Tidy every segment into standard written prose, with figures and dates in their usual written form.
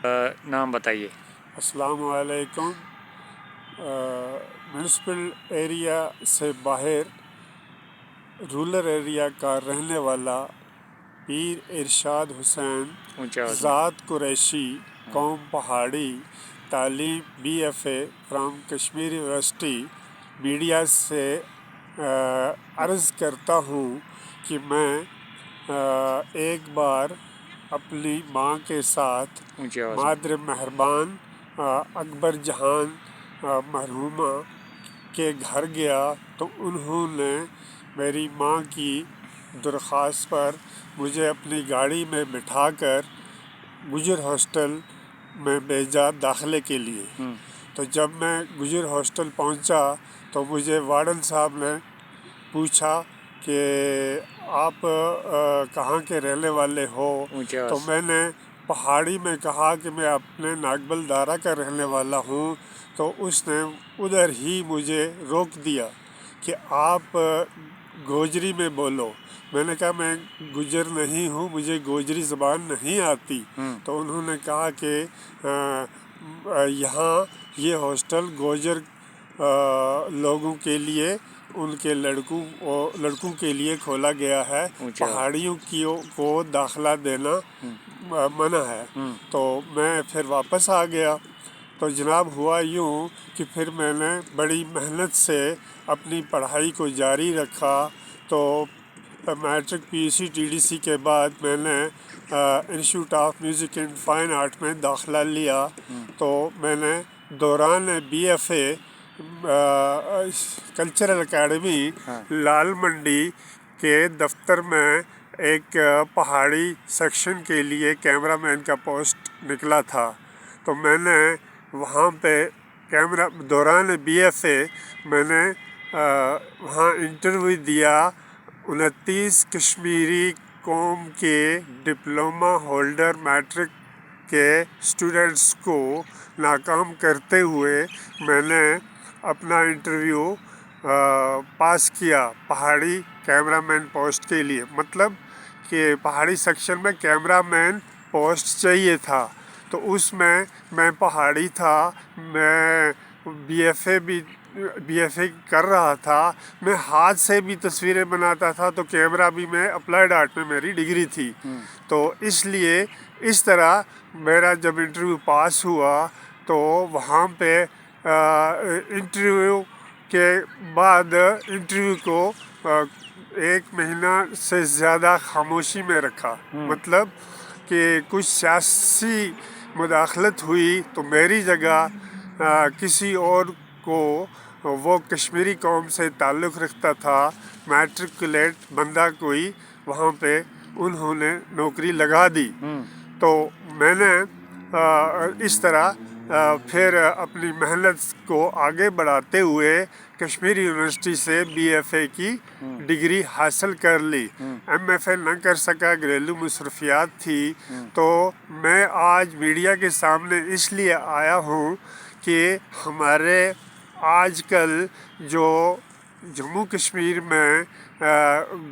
نام بتائیے۔ السلام علیکم۔ میونسپل ایریا سے باہر رورل ایریا کا رہنے والا پیر ارشاد حسین، ذات قریشی، قوم پہاڑی، تعلیم BFA from Kashmir university, media سے عرض کرتا ہوں کہ میں ایک بار اپنی ماں کے ساتھ مادر مہربان اکبر جہان مرحومہ کے گھر گیا تو انہوں نے میری ماں کی درخواست پر مجھے اپنی گاڑی میں بٹھا کر گجر ہاسٹل میں بھیجا داخلے کے لیے۔ تو جب میں گجر ہاسٹل پہنچا تو مجھے وارڈن صاحب نے پوچھا کہ آپ کہاں کے رہنے والے ہو؟ تو میں نے پہاڑی میں کہا کہ میں اپنے ناگبل دارا کا رہنے والا ہوں۔ تو اس نے ادھر ہی مجھے روک دیا کہ آپ گوجری میں بولو۔ میں نے کہا میں گجر نہیں ہوں، مجھے گوجری زبان نہیں آتی۔ تو انہوں نے کہا کہ یہاں یہ ہاسٹل گوجر لوگوں کے لیے، ان کے لڑکوں کے لیے کھولا گیا ہے، پہاڑیوں کو داخلہ دینا منع ہے۔ تو میں پھر واپس آ گیا۔ تو جناب ہوا یوں کہ پھر میں نے بڑی محنت سے اپنی پڑھائی کو جاری رکھا۔ تو میٹرک PUC TDC کے بعد میں نے institute of music and fine art میں داخلہ لیا۔ تو میں نے دوران BFA کلچرل اکیڈمی لال منڈی کے دفتر میں ایک پہاڑی سیکشن کے لیے کیمرہ مین کا پوسٹ نکلا تھا۔ تو میں نے وہاں پہ دوران BFA میں نے وہاں انٹرویو دیا۔ 29 کشمیری قوم کے ڈپلومہ ہولڈر میٹرک کے اسٹوڈنٹس کو ناکام کرتے ہوئے میں نے اپنا انٹرویو پاس کیا پہاڑی کیمرہ مین پوسٹ کے لیے۔ مطلب کہ پہاڑی سیکشن میں کیمرہ مین پوسٹ چاہیے تھا۔ تو اس میں پہاڑی تھا، میں BFA کر رہا تھا، میں ہاتھ سے بھی تصویریں بناتا تھا، تو کیمرہ بھی میں اپلائیڈ آرٹ میں میری ڈگری تھی۔ تو اس لیے اس طرح میرا جب انٹرویو پاس ہوا تو وہاں پہ انٹرویو کے بعد انٹرویو کو 1 مہینہ سے زیادہ خاموشی میں رکھا۔ مطلب کہ کچھ سیاسی مداخلت ہوئی تو میری جگہ کسی اور کو، وہ کشمیری قوم سے تعلق رکھتا تھا، میٹرکولیٹ بندہ کوئی، وہاں پہ انہوں نے نوکری لگا دی۔ تو میں نے اس طرح پھر اپنی محنت کو آگے بڑھاتے ہوئے کشمیر یونیورسٹی سے BFA کی ڈگری حاصل کر لی۔ MFA نہ کر سکا، گھریلو مصروفیات تھی۔ تو میں آج میڈیا کے سامنے اس لیے آیا ہوں کہ ہمارے آج کل جو جموں کشمیر میں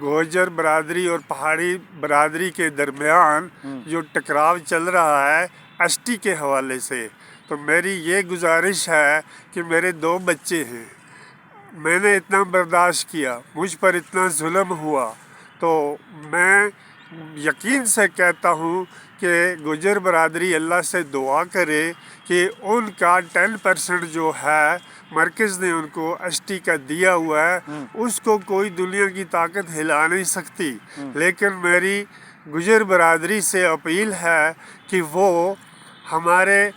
گوجر برادری اور پہاڑی برادری کے درمیان جو ٹکراؤ چل رہا ہے ST کے حوالے سے، تو میری یہ گزارش ہے کہ میرے 2 بچے ہیں، میں نے اتنا برداشت کیا، مجھ پر اتنا ظلم ہوا، تو میں یقین سے کہتا ہوں کہ گوجر برادری اللہ سے دعا کرے کہ ان کا 10% جو ہے مرکز نے ان کو ST کا دیا ہوا ہے، اس کو کوئی دنیا کی طاقت ہلا نہیں سکتی۔ لیکن میری گوجر برادری سے اپیل ہے کہ وہ ہمارے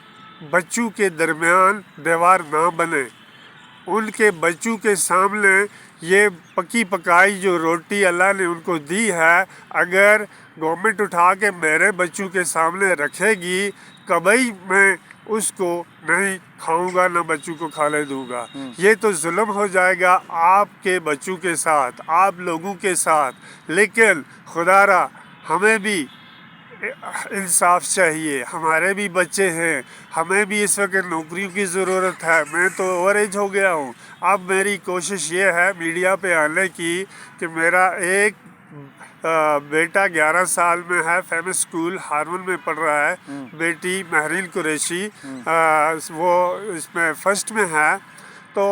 بچوں کے درمیان دیوار نہ بنے۔ ان کے بچوں کے سامنے یہ پکی پکائی جو روٹی اللہ نے ان کو دی ہے، اگر گورنمنٹ اٹھا کے میرے بچوں کے سامنے رکھے گی، کبھی میں اس کو نہیں کھاؤں گا، نہ بچوں کو کھانے دوں گا۔ یہ تو ظلم ہو جائے گا آپ کے بچوں کے ساتھ، آپ لوگوں کے ساتھ۔ لیکن خدا را ہمیں بھی انصاف چاہیے، ہمارے بھی بچے ہیں، ہمیں بھی اس وقت نوکریوں کی ضرورت ہے۔ میں تو اوور ایج ہو گیا ہوں۔ اب میری کوشش یہ ہے میڈیا پہ آنے کی کہ میرا ایک بیٹا 11 سال میں ہے، فیمس اسکول ہارون میں پڑھ رہا ہے، بیٹی مہرین قریشی وہ اس میں فرسٹ میں ہے۔ تو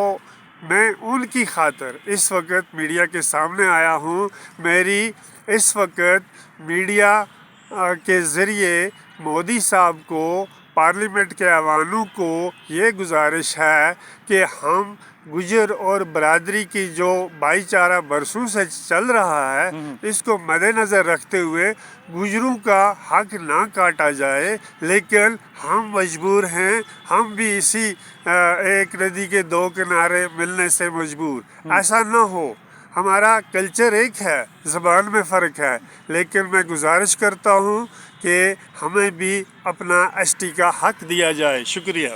میں ان کی خاطر اس وقت میڈیا کے سامنے آیا ہوں۔ میری اس وقت میڈیا کے ذریعے مودی صاحب کو، پارلیمنٹ کے ایوانوں کو یہ گزارش ہے کہ ہم گجر اور برادری کی جو بھائی چارہ برسوں سے چل رہا ہے، اس کو مد نظر رکھتے ہوئے گجروں کا حق نہ کاٹا جائے، لیکن ہم مجبور ہیں، ہم بھی اسی ایک ندی کے دو کنارے ملنے سے مجبور۔ ایسا نہ ہو، ہمارا کلچر ایک ہے، زبان میں فرق ہے، لیکن میں گزارش کرتا ہوں کہ ہمیں بھی اپنا ایس ٹی کا حق دیا جائے۔ شکریہ۔